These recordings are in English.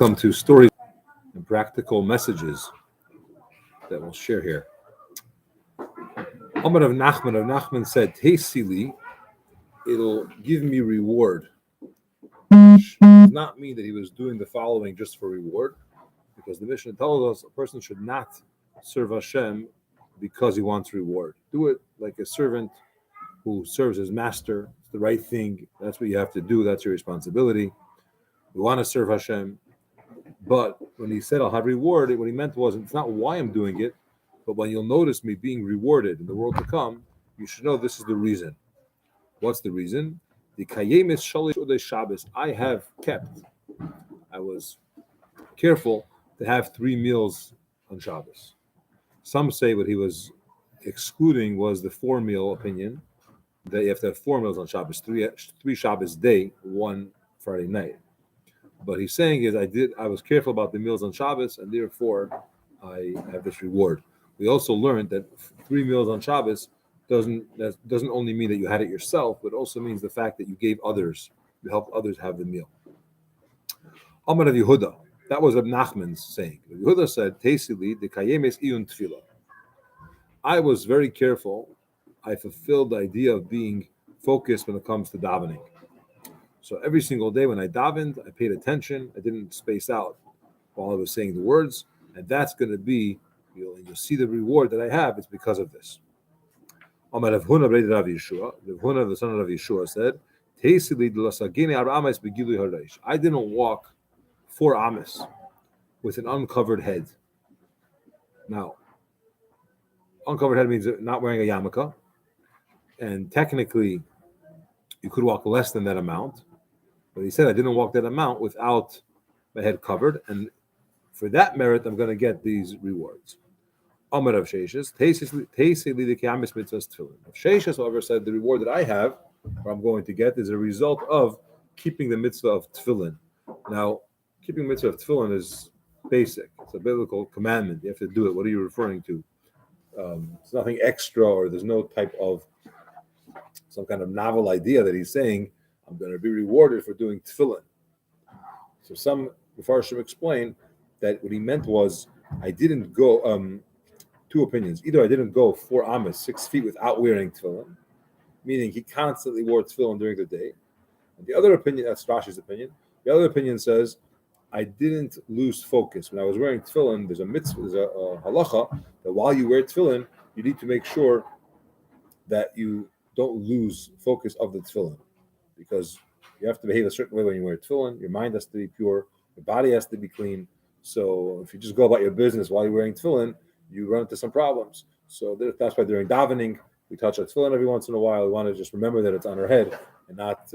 Come to stories and practical messages that we'll share here. Amar of Nachman said, Tesili, it'll give me reward. Which does not mean that he was doing the following just for reward, because the Mishnah tells us a person should not serve Hashem because he wants reward. Do it like a servant who serves his master. It's the right thing. That's what you have to do. That's your responsibility. We want to serve Hashem. But when he said, I'll have reward, what he meant was, it's not why I'm doing it, but when you'll notice me being rewarded in the world to come, you should know this is the reason. What's the reason? The Kayemis Shalish Odei Shabbos. I was careful to have 3 meals on Shabbos. Some say what he was excluding was the 4-meal opinion, that you have to have 4 meals on Shabbos, three Shabbos day, 1 Friday night. But he's saying is I was careful about the meals on Shabbos, and therefore I have this reward. We also learned that 3 meals on Shabbos doesn't only mean that you had it yourself, but also means the fact that you gave others, you helped others have the meal. Amar of Yehuda, that was Reb Nachman's saying. Yehuda said, Tesili de kayemes iyun tefillah. I was very careful. I fulfilled the idea of being focused when it comes to davening. So every single day when I davened, I paid attention. I didn't space out while I was saying the words, and that's going to be, you'll see the reward that I have. It's because of this. Amar Rav Huna b'nei Rav Yeshua, Rav Huna the son of Rav Yeshua said, Tesili de lasagini ar ames begilui hareish. I didn't walk 4 ames with an uncovered head. Now, uncovered head means not wearing a yarmulke, and technically you could walk less than that amount. But he said I didn't walk that amount without my head covered, and for that merit, I'm going to get these rewards. Amar of Sheishes, Teisili the Kiamis Mitzvahs Tefillin. Rav Sheishes, however, said the reward that I have, or I'm going to get, is a result of keeping the mitzvah of Tefillin. Now, keeping mitzvah of Tefillin is basic. It's a biblical commandment. You have to do it. What are you referring to? It's nothing extra, or there's no type of some kind of novel idea that he's saying, I'm going to be rewarded for doing tefillin. So some F.R.E.E explain that what he meant was, I didn't go, 2 opinions. Either I didn't go 4 amas, 6 feet without wearing tefillin, meaning he constantly wore tefillin during the day. And the other opinion, that's Rashi's opinion, the other opinion says, I didn't lose focus. When I was wearing tefillin, there's a mitzvah, there's a halacha, that while you wear tefillin, you need to make sure that you don't lose focus of the tefillin, because you have to behave a certain way when you wear tefillin. Your mind has to be pure, your body has to be clean. So if you just go about your business while you're wearing tefillin, you run into some problems. So that's why during davening, we touch our tefillin every once in a while. We want to just remember that it's on our head and not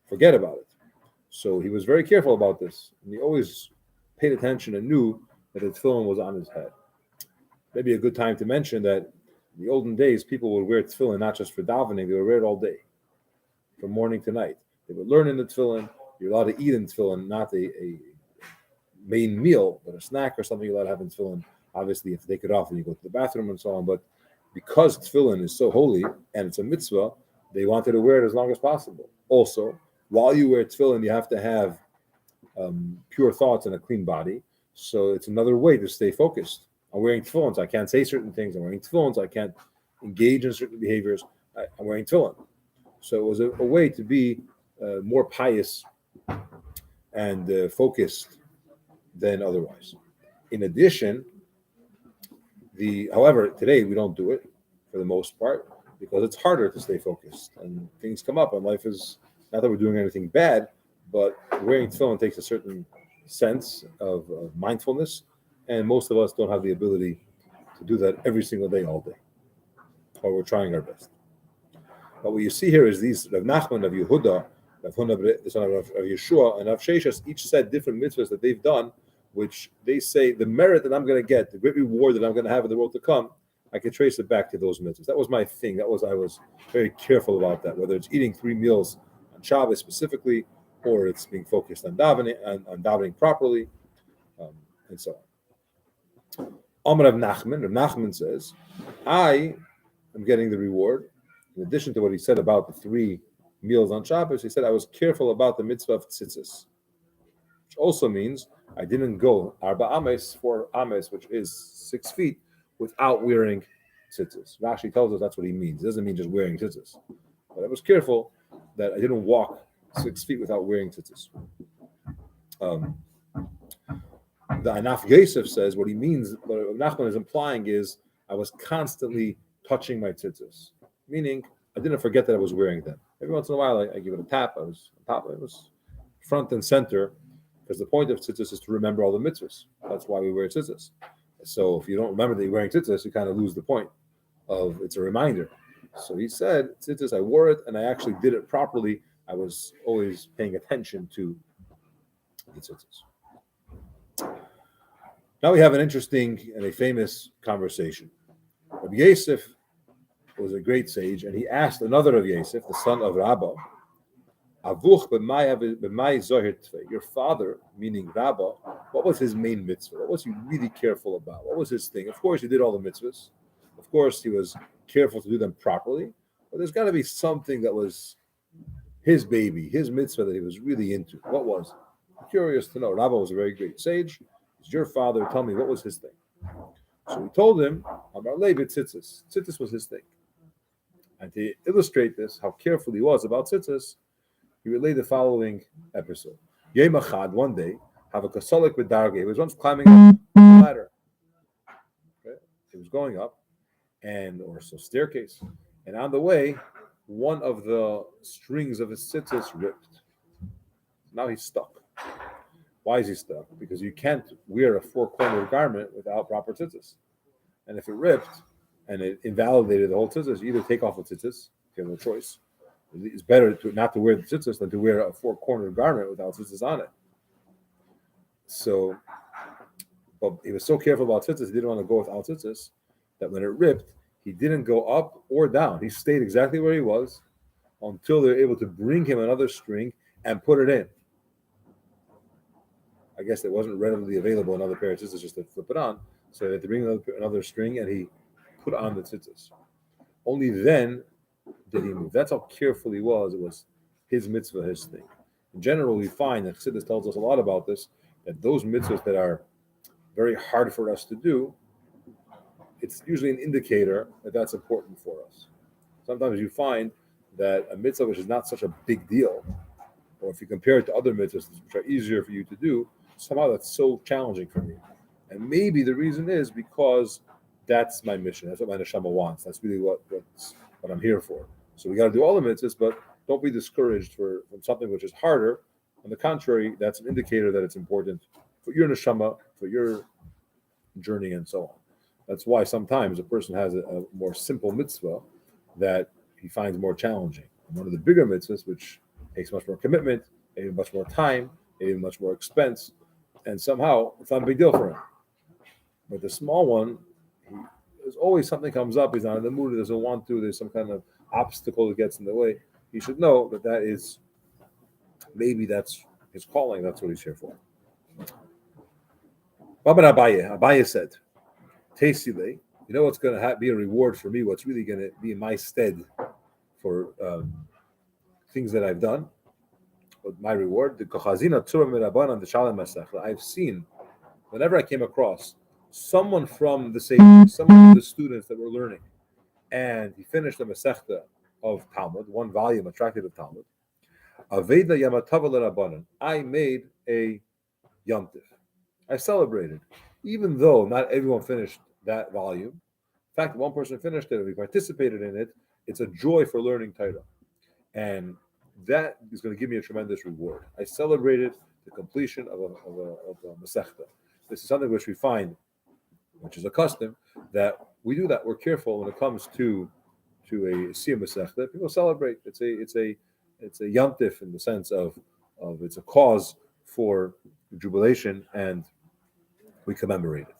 forget about it. So he was very careful about this, and he always paid attention and knew that the tefillin was on his head. Maybe a good time to mention that in the olden days, people would wear tefillin not just for davening, they would wear it all day, from morning to night. They would learn in the tefillin. You're allowed to eat in tefillin, not a main meal, but a snack or something you're allowed to have in tefillin. Obviously, you have to take it off and you go to the bathroom and so on. But because tefillin is so holy and it's a mitzvah, they wanted to wear it as long as possible. Also, while you wear tefillin, you have to have pure thoughts and a clean body. So it's another way to stay focused. I'm wearing tefillin, so I can't say certain things. I'm wearing tefillin, so I can't engage in certain behaviors. I'm wearing tefillin. So it was a way to be more pious and focused than otherwise. In addition, however, today we don't do it for the most part because it's harder to stay focused and things come up and life is, not that we're doing anything bad, but wearing tefillin takes a certain sense of mindfulness, and most of us don't have the ability to do that every single day, all day, or we're trying our best. But what you see here is these Rav Nachman, Rav Yehuda, Rav Huna, the son of Rav Yeshua, and Rav Sheishes each said different mitzvahs that they've done, which they say the merit that I'm going to get, the great reward that I'm going to have in the world to come, I can trace it back to those mitzvahs. That was my thing. I was very careful about that, whether it's eating 3 meals on Shabbos specifically, or it's being focused on davening properly, and so on. Amar Rav Nachman says, I am getting the reward. In addition to what he said about the 3 meals on Shabbos, he said I was careful about the mitzvah of tzitzis. which also means I didn't go arba ames, 4 ames, which is 6 feet, without wearing tzitzis. Rashi tells us that's what he means. It doesn't mean just wearing tzitzis. But I was careful that I didn't walk 6 feet without wearing tzitzis. The Anaf Yosef says what he means, what Nachman is implying is I was constantly touching my tzitzis, meaning I didn't forget that I was wearing them. Every once in a while, I give it a tap. It was front and center, because the point of tzitzis is to remember all the mitzvahs. That's why we wear tzitzis. So if you don't remember that you're wearing tzitzis, you kind of lose the point of it's a reminder. So he said, tzitzis, I wore it, and I actually did it properly. I was always paying attention to the tzitzis. Now we have an interesting and a famous conversation. Rabbi Yosef was a great sage, and he asked another of Yosef, the son of Rabbi, Avuch b'mai zohir tvei. Your father, meaning Rabbi, what was his main mitzvah? What was he really careful about? What was his thing? Of course, he did all the mitzvahs. Of course, he was careful to do them properly. But there's got to be something that was his baby, his mitzvah that he was really into. What was it? I'm curious to know. Rabbi was a very great sage. He's your father. Tell me, what was his thing? So he told him, Amar Levi tzitzis. Tzitzis was his thing. And to illustrate this, how careful he was about tzitzis, he relayed the following episode. Yom Echad, one day, have a kasolik with darge. He was once climbing up a ladder. Okay? He was going up, or staircase, and on the way, one of the strings of his tzitzis ripped. Now he's stuck. Why is he stuck? Because you can't wear a 4-cornered garment without proper tzitzis. And if it ripped and it invalidated the whole tzitzis, you either take off the tzitzis, you have no choice. It's better not to wear the tzitzis than to wear a 4-cornered garment without tzitzis on it. So, but he was so careful about tzitzis, he didn't want to go without tzitzis, that when it ripped, he didn't go up or down. He stayed exactly where he was until they were able to bring him another string and put it in. I guess it wasn't readily available another pair of tzitzis just to flip it on, so they had to bring another string, and he put on the tzitzis. Only then did he move. That's how careful he was. It was his mitzvah, his thing. In general, we find that Chassidus tells us a lot about this, that those mitzvahs that are very hard for us to do, it's usually an indicator that that's important for us. Sometimes you find that a mitzvah which is not such a big deal, or if you compare it to other mitzvahs which are easier for you to do, somehow that's so challenging for me. And maybe the reason is because that's my mission. That's what my neshama wants. That's really what I'm here for. So we got to do all the mitzvahs, but don't be discouraged from something which is harder. On the contrary, that's an indicator that it's important for your neshama, for your journey, and so on. That's why sometimes a person has a more simple mitzvah that he finds more challenging. And one of the bigger mitzvahs, which takes much more commitment, maybe much more time, maybe much more expense, and somehow it's not a big deal for him. But the small one, there's always something comes up. He's not in the mood. He doesn't want to. There's some kind of obstacle that gets in the way. He should know that is, maybe that's his calling. That's what he's here for. Abaye said, Tasile, you know what's going to be a reward for me? What's really going to be in my stead for things that I've done? But my reward, the Kochazina Tzura Mirabanan the Shalom Masechta. I've seen, whenever I came across someone from the sages, someone of the students that were learning, and he finished the Masechta of Talmud, one volume, a tractate of Talmud. Aveda Yamatava L'Rabbanan. I made a yomtiv. I celebrated, even though not everyone finished that volume. In fact, one person finished it, and we participated in it. It's a joy for learning Torah, and that is going to give me a tremendous reward. I celebrated the completion of a Masechta. This is something which we find, which is a custom, that we do that. We're careful when it comes to a Siyum Masechta. People celebrate. It's a yomtiv in the sense of it's a cause for jubilation, and we commemorate it.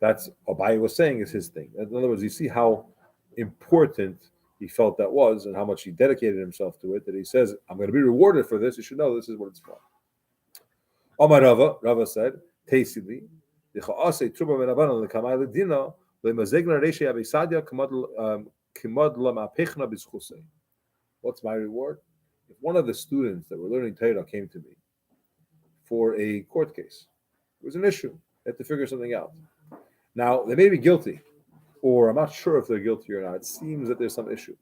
That's Abaye was saying is his thing. In other words, you see how important he felt that was, and how much he dedicated himself to it, that he says, I'm going to be rewarded for this. You should know this is what it's for. Omar Rava said, Tasili, what's my reward? If one of the students that were learning Torah came to me for a court case. It was an issue. They had to figure something out. Now, they may be guilty, or I'm not sure if they're guilty or not. It seems that there's some issue.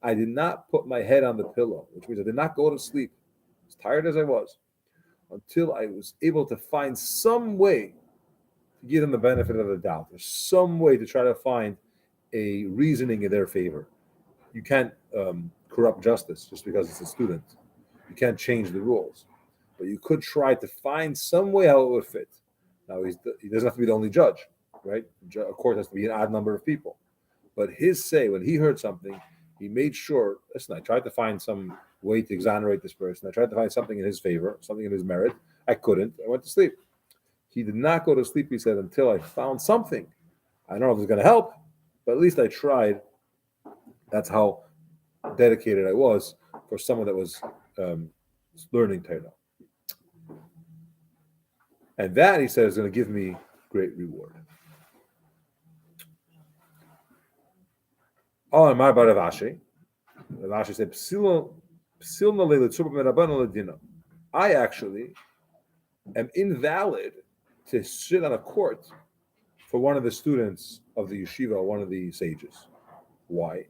I did not put my head on the pillow, which means I did not go to sleep, as tired as I was, until I was able to find some way to give them the benefit of the doubt. There's some way to try to find a reasoning in their favor. You can't corrupt justice just because it's a student. You can't change the rules. But you could try to find some way how it would fit. Now, he doesn't have to be the only judge, right? A court has to be an odd number of people. But his say, when he heard something, he made sure, listen, I tried to find some way to exonerate this person. I tried to find something in his favor, something in his merit. I couldn't. I went to sleep. He did not go to sleep, he said, until I found something. I don't know if it's going to help, but at least I tried. That's how dedicated I was for someone that was learning Torah. And that, he said, is going to give me great reward. Oh, and my about Rav Ashi. Rav Ashi said, I actually am invalid to sit on a court for one of the students of the yeshiva, one of the sages. Why?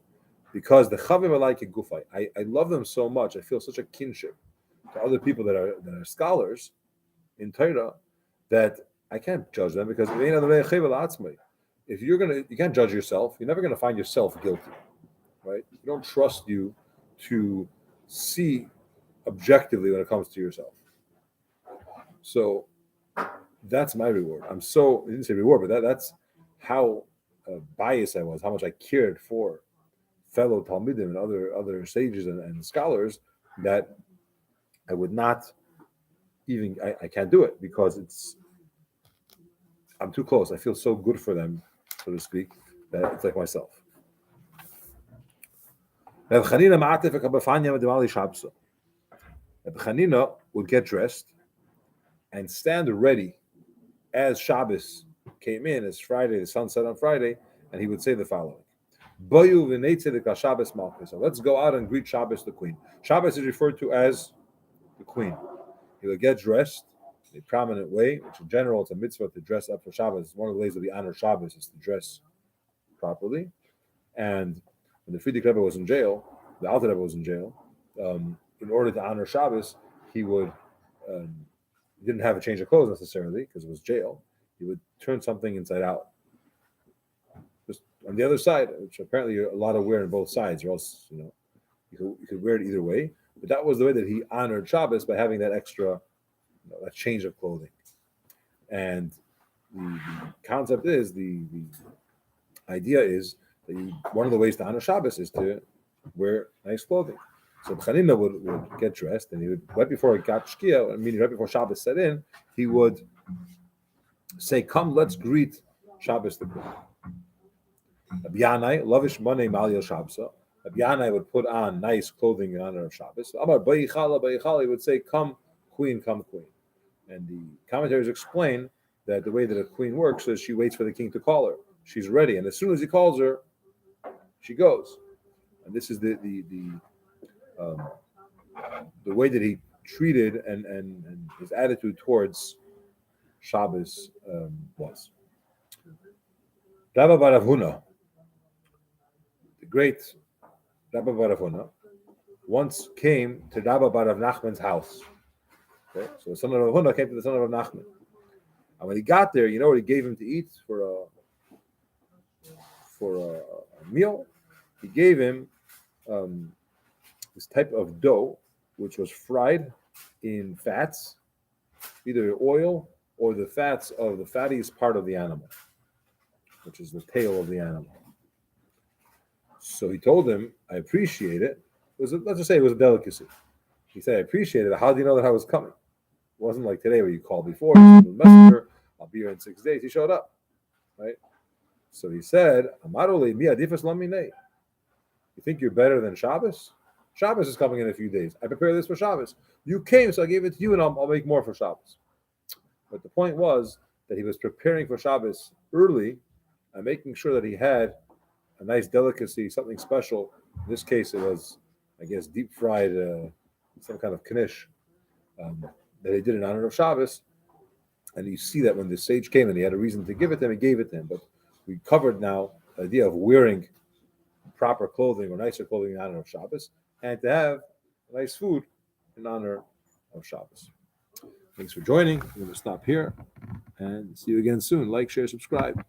Because the chavim alike gufay. I love them so much. I feel such a kinship to other people that are scholars in Torah that I can't judge them because if you can't judge yourself. You're never gonna find yourself guilty, right? You don't trust you to see objectively when it comes to yourself. So that's my reward. I didn't say reward, but that's how biased I was, how much I cared for fellow Talmudim and other sages and scholars that I would not even, I can't do it because I'm too close. I feel so good for them, so to speak, that it's like myself. Rabbi Chanina would get dressed and stand ready as Shabbos came in, as Friday, the sun set on Friday, and he would say the following. So let's go out and greet Shabbos, the queen. Shabbos is referred to as the queen. He would get dressed in a prominent way, which in general it's a mitzvah to dress up for Shabbos. One of the ways that we honor Shabbos is to dress properly. And when the F.R.E.E. Rebbe was in jail, the Alter Rebbe was in jail, in order to honor Shabbos, he would he didn't have a change of clothes necessarily because it was jail. He would turn something inside out, just on the other side, which apparently a lot of wear on both sides, or else you could wear it either way. But that was the way that he honored Shabbos, by having that extra, that change of clothing. And the concept is, the idea is that one of the ways to honor Shabbos is to wear nice clothing. So Chanina would get dressed, and he would, right before it got Shkia, meaning right before Shabbos set in, he would say, "Come, let's greet Shabbos the queen." Rabbi Yanai, lavish money malio Shabbos. Rabbi Yanai would put on nice clothing in honor of Shabbos. Amar Bayichala, Bayichala, he would say, "Come, queen, come, queen." And the commentators explain that the way that a queen works is she waits for the king to call her. She's ready, and as soon as he calls her, she goes. And this is the way that he treated and his attitude towards Shabbos was. Rabbi Bar Huna, the great Rabbi Bar Huna, once came to Rabbi Bar Nachman's house. Okay? So the son of Rav Huna came to the son of Rav Nachman. And when he got there, you know what he gave him to eat for a meal? He gave him this type of dough, which was fried in fats, either oil or the fats of the fattiest part of the animal, which is the tail of the animal. So he told him, "I appreciate it." Let's just say it was a delicacy. He said, "I appreciate it. How do you know that I was coming?" It wasn't like today where you call before, the messenger, "I'll be here in 6 days." He showed up, right? So he said, "Amarole mi adifas laminei." You think you're better than Shabbos? Shabbos is coming in a few days. I prepared this for Shabbos. You came, so I gave it to you, and I'll make more for Shabbos. But the point was that he was preparing for Shabbos early and making sure that he had a nice delicacy, something special. In this case, it was, I guess, deep fried, some kind of knish, that they did in honor of Shabbos. And you see that when the sage came and he had a reason to give it to him, he gave it to him. But we covered now the idea of wearing proper clothing or nicer clothing in honor of Shabbos, and to have nice food in honor of Shabbos. Thanks for joining. We're going to stop here and see you again soon. Like, share, subscribe.